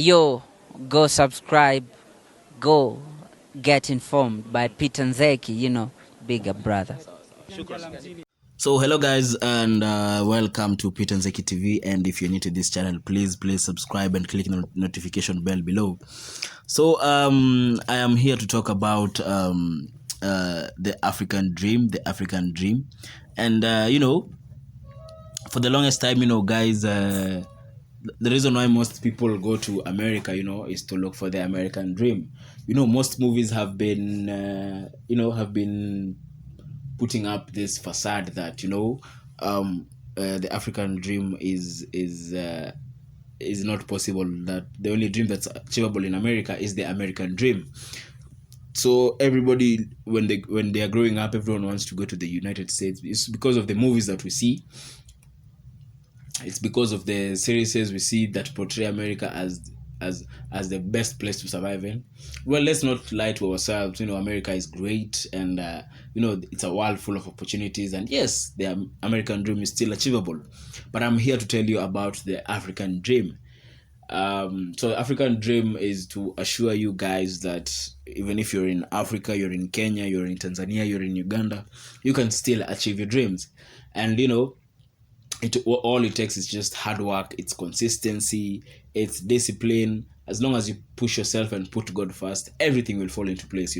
Yo, go subscribe, go get informed by Peter Nzeki, bigger brother. So hello guys, and welcome to Peter Nzeki TV. And if you're new to this channel, please subscribe and click the notification bell below. So I am here to talk about the African dream, and for the longest time, guys, the reason why most people go to America, is to look for the American dream. Most movies have been putting up this facade that the African dream is not possible, that the only dream that's achievable in America is the American dream. So everybody, when they are growing up, everyone wants to go to the United States. It's because of the movies that we see. It's because of the series we see that portray America as the best place to survive in. Well, let's not lie to ourselves. America is great, and it's a world full of opportunities. And yes, the American dream is still achievable. But I'm here to tell you about the African dream. So the African dream is to assure you guys that even if you're in Africa, you're in Kenya, you're in Tanzania, you're in Uganda, you can still achieve your dreams. And all it takes is just hard work, it's consistency, it's discipline. As long as you push yourself and put God first, everything will fall into place.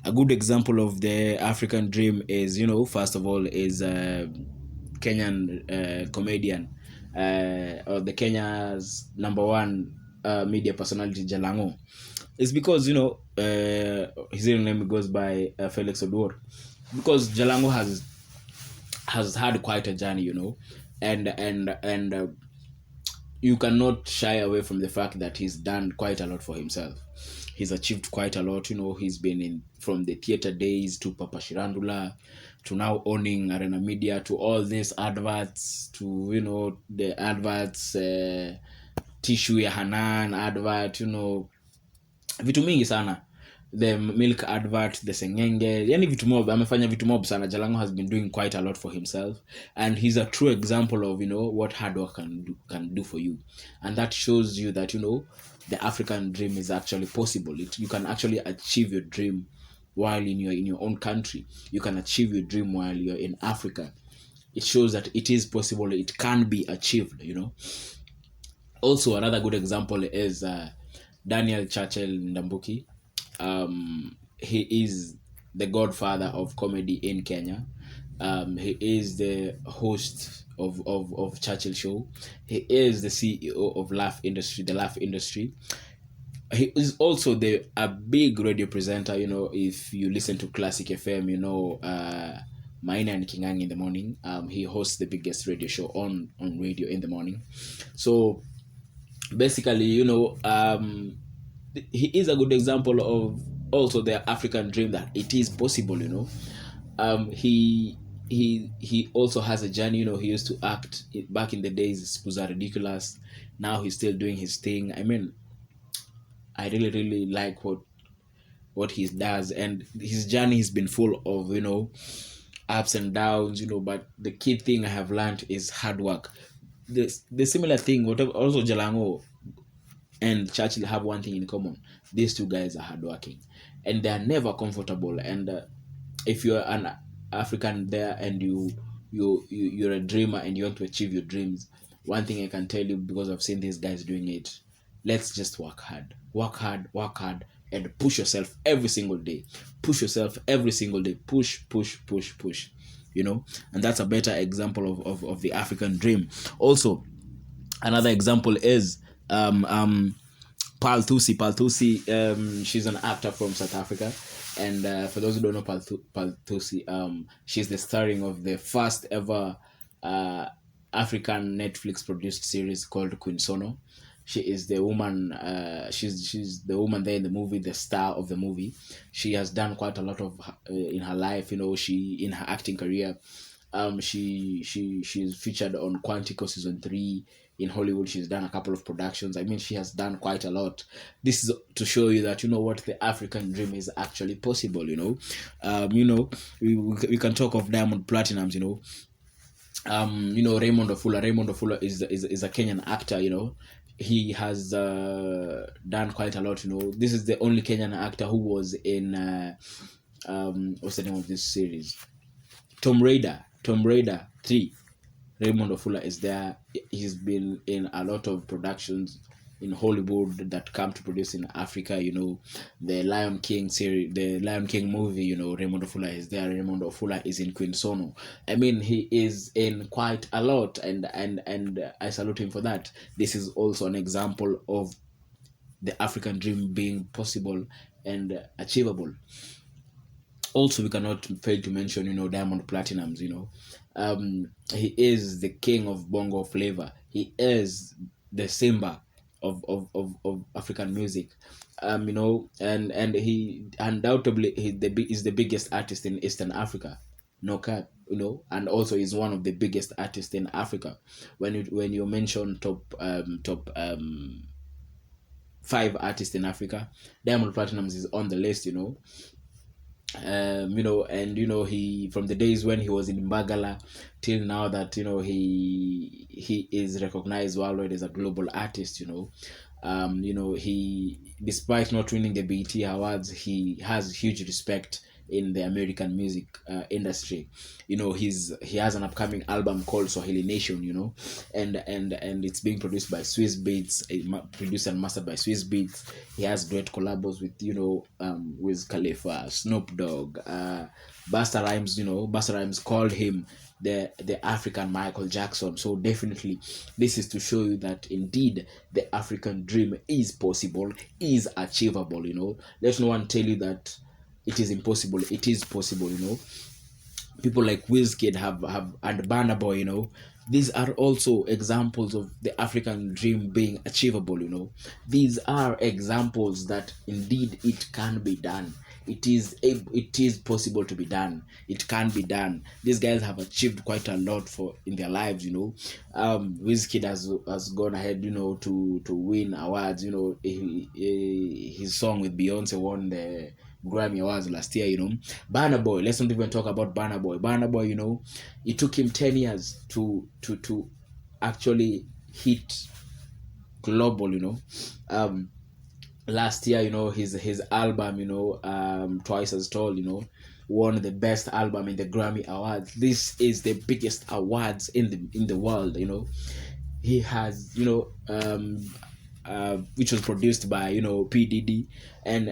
A good example of the African dream is, first of all, is Kenyan comedian, or the Kenya's number one media personality, Jalang'O. It's because his real name goes by Felix Oduor, because Jalang'O has had quite a journey, and you cannot shy away from the fact that he's done quite a lot for himself. He's achieved quite a lot. He's been in from the theater days to Papa Shirandula to now owning Arena Media, to all these adverts, to the adverts, tissue ya Hanan advert, vitu mingi sana, the milk advert, the sengenge, yani vitu mob, amefanya vitu mob sana. Jalang'O has been doing quite a lot for himself, and he's a true example of what hard work can do for you. And that shows you that the African dream is actually possible. You can actually achieve your dream while in your own country. You can achieve your dream while you're in Africa. It shows that it is possible, it can be achieved. Also, another good example is Daniel Churchill Ndambuki. He is the godfather of comedy in Kenya. He is the host of Churchill Show. He is the CEO of the Laugh Industry. He is also a big radio presenter. If you listen to Classic FM, Maina and Kingang in the morning. He hosts the biggest radio show on radio in the morning. So basically, he is a good example of also the African dream, that it is possible. He also has a journey. He used to act back in the days. Spuza Ridiculous. Now he's still doing his thing. I mean, I really like what he does, and his journey has been full of ups and downs. But the key thing I have learned is hard work. The similar thing, whatever, also Jalang'O and Churchill have one thing in common. These two guys are hardworking, and they are never comfortable. And if you're an African there, and you're a dreamer and you want to achieve your dreams, one thing I can tell you, because I've seen these guys doing it, let's just work hard, and push yourself every single day. Push, and that's a better example of the African dream. Also, another example is Pal Thusi. She's an actor from South Africa, and for those who don't know Pal Thusi, she's the starring of the first ever African Netflix produced series called Queen Sono. She is the woman. She's the woman there in the movie, the star of the movie. She has done quite a lot of in her life. She in her acting career. She's featured on Quantico season 3 in Hollywood. She's done a couple of productions. I mean, she has done quite a lot. This is to show you that what the African dream is actually possible. We can talk of Diamond Platinums. Raymond Ofula. Raymond Ofula is a Kenyan actor. he has done quite a lot. This is the only Kenyan actor who was in what's the name of this series? Tomb Raider 3. Raymond Ofula is there. He's been in a lot of productions in Hollywood that come to produce in Africa. The Lion King series, the Lion King movie. Raymond Ofula is there. Raymond Ofula is in Queen Sono. I mean, he is in quite a lot, and I salute him for that. This is also an example of the African dream being possible and achievable. Also, we cannot fail to mention Diamond Platinums. He is the king of bongo flavor. He is the Simba of African music. And he undoubtedly is the biggest artist in Eastern Africa, no cap. And also is one of the biggest artists in Africa. When you mention top 5 artists in Africa, Diamond Platinums is on the list. He, from the days when he was in Mbagala till now, that he is recognized worldwide as a global artist. He, despite not winning the BET awards, he has huge respect in the American music industry. He has an upcoming album called Swahili Nation. And it's being produced by Swiss Beats, produced and mastered by Swiss Beats. He has great collabos with Wiz Khalifa, Snoop Dogg, Busta Rhymes. Busta Rhymes called him the African Michael Jackson. So definitely, this is to show you that indeed the African dream is possible, is achievable. Let no one tell you that it is impossible. It is possible. People like Wizkid have and Burnaboy. These are also examples of the African dream being achievable. These are examples that indeed it can be done. It is possible to be done. It can be done. These guys have achieved quite a lot in their lives. Wizkid has gone ahead to win awards. His song with Beyonce won the Grammy Awards last year. Burna Boy, let's not even talk about Burna Boy. Burna Boy, it took him 10 years to actually hit global. Last year, his album, Twice as Tall, won the best album in the Grammy Awards. This is the biggest awards in the world. He has which was produced by P Diddy, and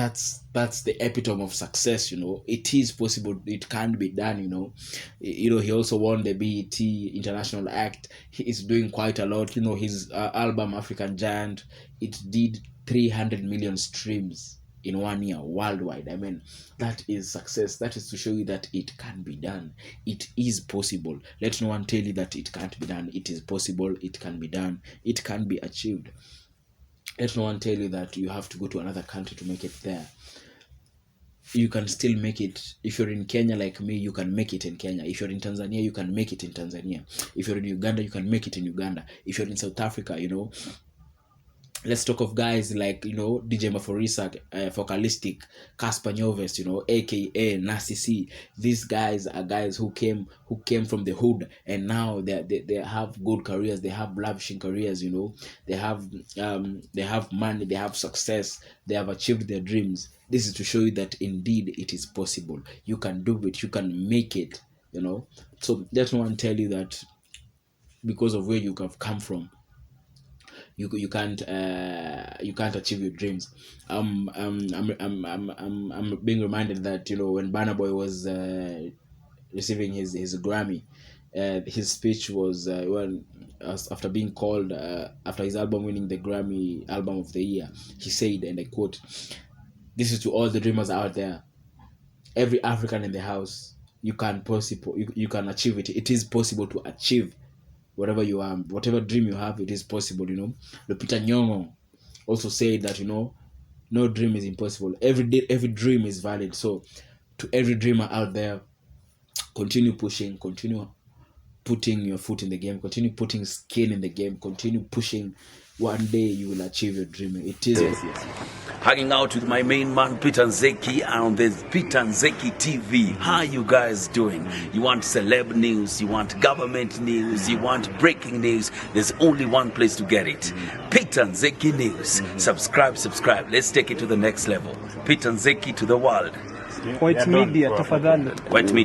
that's the epitome of success. It is possible. It can be done. He also won the BET International Act. He is doing quite a lot. His album African Giant, it did 300 million streams in 1 year worldwide. I mean, that is success. That is to show you that it can be done. It is possible. Let no one tell you that it can't be done. It is possible. It can be done. It can be achieved. Let no one tell you that you have to go to another country to make it there. You can still make it. If you're in Kenya like me, you can make it in Kenya. If you're in Tanzania, you can make it in Tanzania. If you're in Uganda, you can make it in Uganda. If you're in South Africa, let's talk of guys like DJ Maforisa, Focalistic, Casper Nyoves, aka Nasty C. These guys are guys who came from the hood, and now they have good careers. They have lavishing careers. They have money. They have success. They have achieved their dreams. This is to show you that indeed it is possible. You can do it. You can make it. So let no one tell you that because of where you have come from, you can't achieve your dreams. I'm being reminded that when Burna Boy was receiving his Grammy, his speech was after being called after his album winning the Grammy Album of the Year. He said, and I quote, "This is to all the dreamers out there, every African in the house. You can achieve it. It is possible to achieve whatever you are, whatever dream you have. It is possible." Lupita Nyong'o also said that no dream is impossible. Every dream is valid. So to every dreamer out there, continue pushing, continue putting your foot in the game, continue putting skin in the game, continue pushing, one day you will achieve your dream. It is Hanging out with my main man Peter Nzeki on the Peter Nzeki TV. How you guys doing? You want celeb news, you want government news, you want breaking news. There's only one place to get it. Peter Nzeki News. Subscribe. Let's take it to the next level. Peter Nzeki to the world. White media, tafadhali. White media.